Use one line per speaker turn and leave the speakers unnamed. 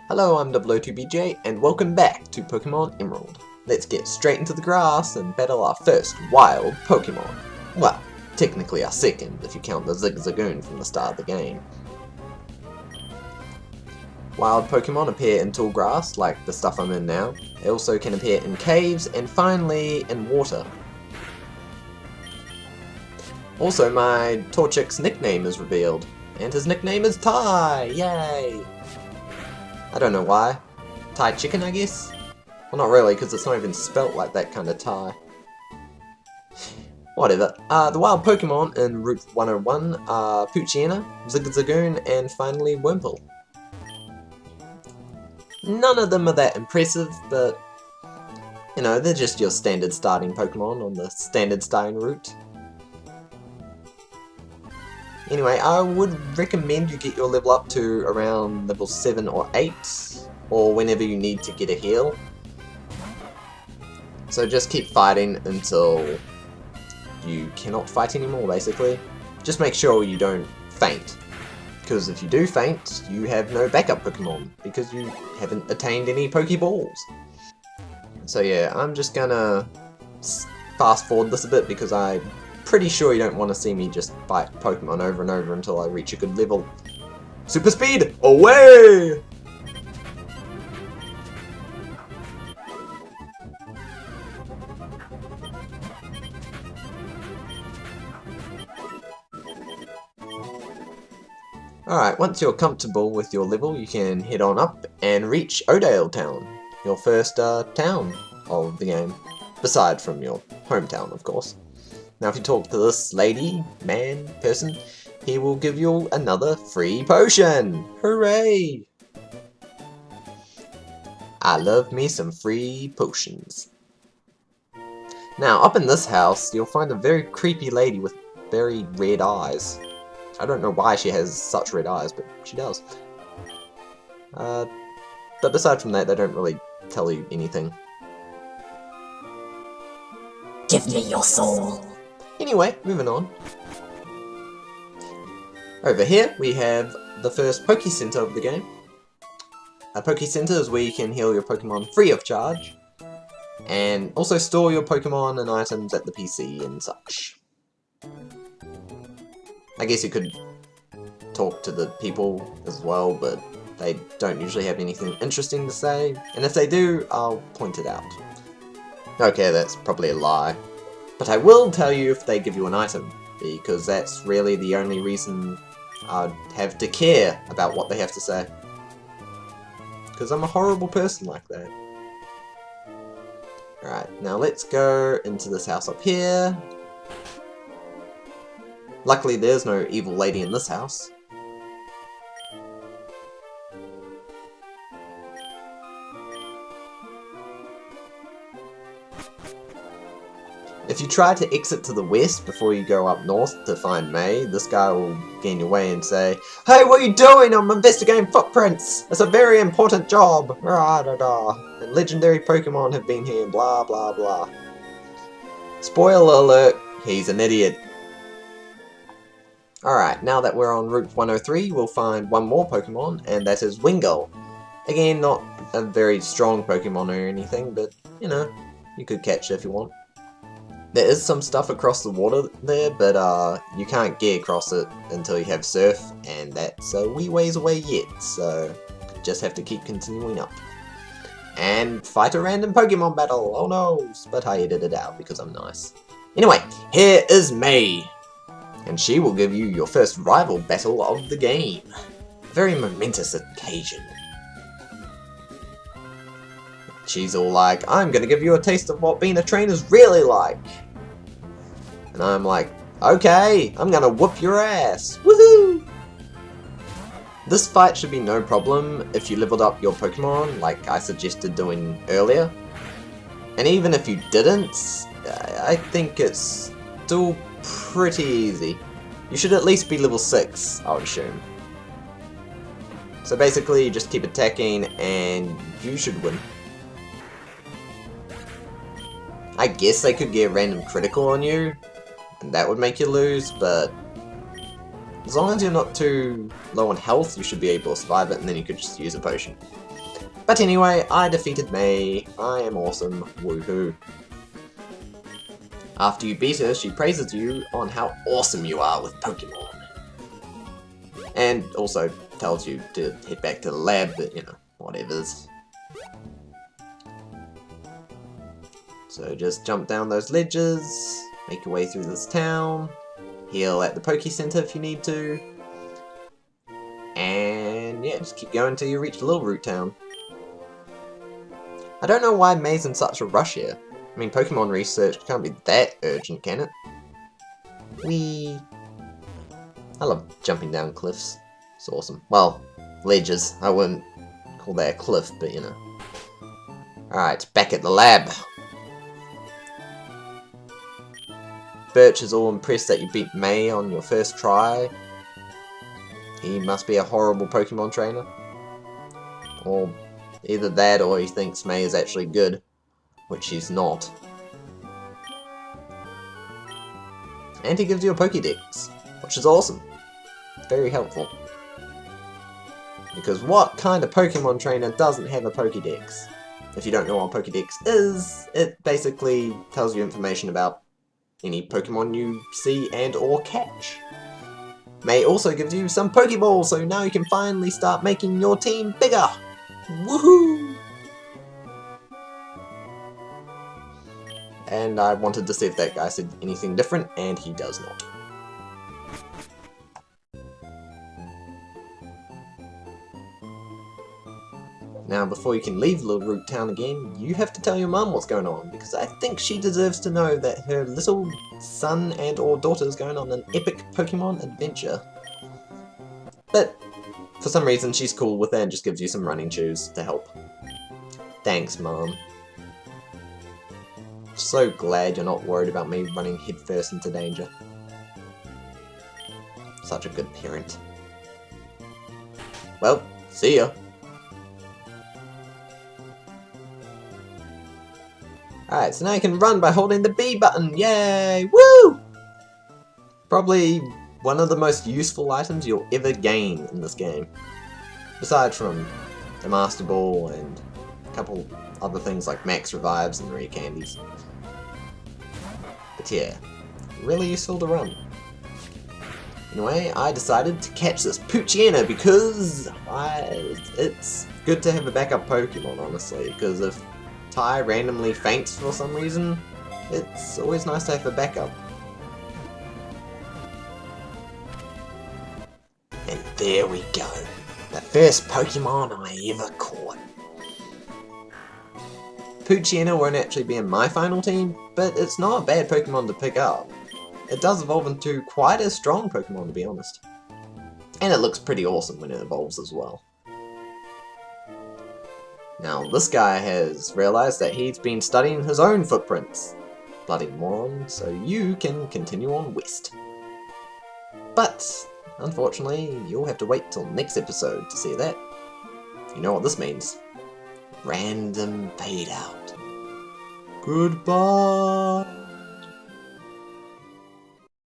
Hello, I'm Double02BJ, and welcome back to Pokemon Emerald. Let's get straight into the grass and battle our first wild Pokemon. Well, technically our second, if you count the Zigzagoon from the start of the game. Wild Pokemon appear in tall grass, like the stuff I'm in now. They also can appear in caves, and finally in water. Also, my Torchic's nickname is revealed, and his nickname is Ty! Yay! I don't know why. Thai chicken, I guess? Well, not really, because it's not even spelt like that kind of Thai. Whatever. The wild Pokemon in Route 101 are Poochyena, Zigzagoon, and finally Wurmple. None of them are that impressive, but, you know, they're just your standard starting Pokemon on the standard starting route. Anyway, I would recommend you get your level up to around level 7 or 8, or whenever you need to get a heal. So just keep fighting until you cannot fight anymore, basically. Just make sure you don't faint, because if you do faint, you have no backup Pokemon, because you haven't attained any Pokeballs. So yeah, I'm just gonna fast forward this a bit, because I'm pretty sure you don't want to see me just fight Pokemon over and over until I reach a good level. Super speed, away! Alright, once you're comfortable with your level, you can head on up and reach Odale Town, your first town of the game, aside from your hometown, of course. Now if you talk to this lady, man, person, he will give you another free potion! Hooray! I love me some free potions. Now up in this house, you'll find a very creepy lady with very red eyes. I don't know why she has such red eyes, but she does. But aside from that, they don't really tell you anything.
Give me your soul.
Anyway, moving on. Over here, we have the first Poke Center of the game. A Poke Center is where you can heal your Pokemon free of charge, and also store your Pokemon and items at the PC and such. I guess you could talk to the people as well, but they don't usually have anything interesting to say, and if they do, I'll point it out. Okay, that's probably a lie. But I will tell you if they give you an item, because that's really the only reason I'd have to care about what they have to say. Because I'm a horrible person like that. Alright, now let's go into this house up here. Luckily there's no evil lady in this house. If you try to exit to the west before you go up north to find May, this guy will get in your way and say, "Hey, what are you doing? I'm investigating footprints! It's a very important job! Rah da da. And legendary Pokemon have been here, blah blah blah." Spoiler alert, he's an idiot. Alright, now that we're on Route 103, we'll find one more Pokemon, and that is Wingull. Again, not a very strong Pokemon or anything, but, you know, you could catch it if you want. There is some stuff across the water there, but you can't get across it until you have Surf, and that's a wee ways away yet, so just have to keep continuing up. And fight a random Pokemon battle, oh no, but I edited it out because I'm nice. Anyway, here is May, and she will give you your first rival battle of the game. Very momentous occasion. She's all like, "I'm gonna give you a taste of what being a trainer's really like." And I'm like, "Okay, I'm gonna whoop your ass, woohoo!" This fight should be no problem if you leveled up your Pokemon, like I suggested doing earlier. And even if you didn't, I think it's still pretty easy. You should at least be level 6, I would assume. So basically, you just keep attacking and you should win. I guess they could get a random critical on you, and that would make you lose, but As long as you're not too low on health, you should be able to survive it, and then you could just use a potion. But anyway, I defeated May. I am awesome. Woohoo. After you beat her, she praises you on how awesome you are with Pokemon. And also tells you to head back to the lab, but you know, whatevers. So just jump down those ledges, make your way through this town, heal at the Poke Center if you need to, and yeah, just keep going until you reach Littleroot Town. I don't know why May's in such a rush here. I mean, Pokemon research can't be that urgent, can it? Whee! I love jumping down cliffs. It's awesome. Well, ledges. I wouldn't call that a cliff, but you know. Alright, back at the lab. Birch is all impressed that you beat May on your first try. He must be a horrible Pokemon trainer. Or either that or he thinks May is actually good, which she's not. And he gives you a Pokédex, which is awesome. Very helpful. Because what kind of Pokemon trainer doesn't have a Pokédex? If you don't know what a Pokédex is, it basically tells you information about any Pokemon you see and or catch. May also gives you some Pokeballs, so now you can finally start making your team bigger! Woohoo! And I wanted to see if that guy said anything different, and he does not. Now, before you can leave Littleroot Town again, you have to tell your mum what's going on, because I think she deserves to know that her little son and or daughter is going on an epic Pokemon adventure. But, for some reason, she's cool with it and just gives you some running shoes to help. Thanks, Mom. So glad you're not worried about me running headfirst into danger. Such a good parent. Well, see ya. Alright, so now you can run by holding the B button, yay! Woo! Probably one of the most useful items you'll ever gain in this game. Aside from the Master Ball and a couple other things like Max Revives and Rare Candies. But yeah, really useful to run. Anyway, I decided to catch this Poochyena because it's good to have a backup Pokemon, honestly, because if Ty randomly faints for some reason, it's always nice to have a backup. And there we go. The first Pokemon I ever caught. Poochyena won't actually be in my final team, but it's not a bad Pokemon to pick up. It does evolve into quite a strong Pokemon, to be honest. And it looks pretty awesome when it evolves as well. Now, this guy has realized that he's been studying his own footprints. Bloody moron, so you can continue on west. But, unfortunately, you'll have to wait till next episode to see that. You know what this means. Random fade out. Goodbye!